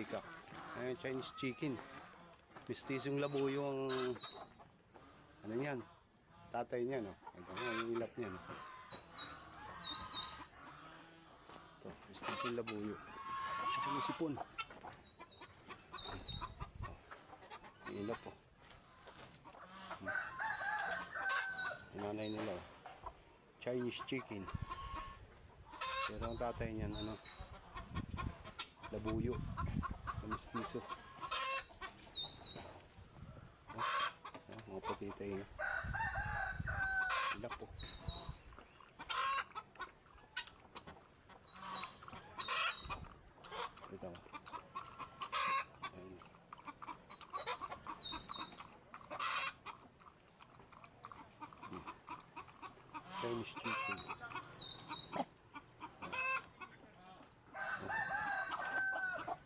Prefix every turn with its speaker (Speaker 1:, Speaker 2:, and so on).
Speaker 1: peacock. Ayan, Chinese chicken. Mistisong labuyo ang ano yan, tatay niya, no? Ito nga, yung ilap niya, no? Ito, mistisong labuyo. Kasi may sipon. Yung ilap, po. Yung nanay nila, oh. Chinese chicken. Pero ang tatay niyan, ano, labuyo. Mistiso. Mga patitay na. Ilap, po. Ito. Ayan. Chinese chicken.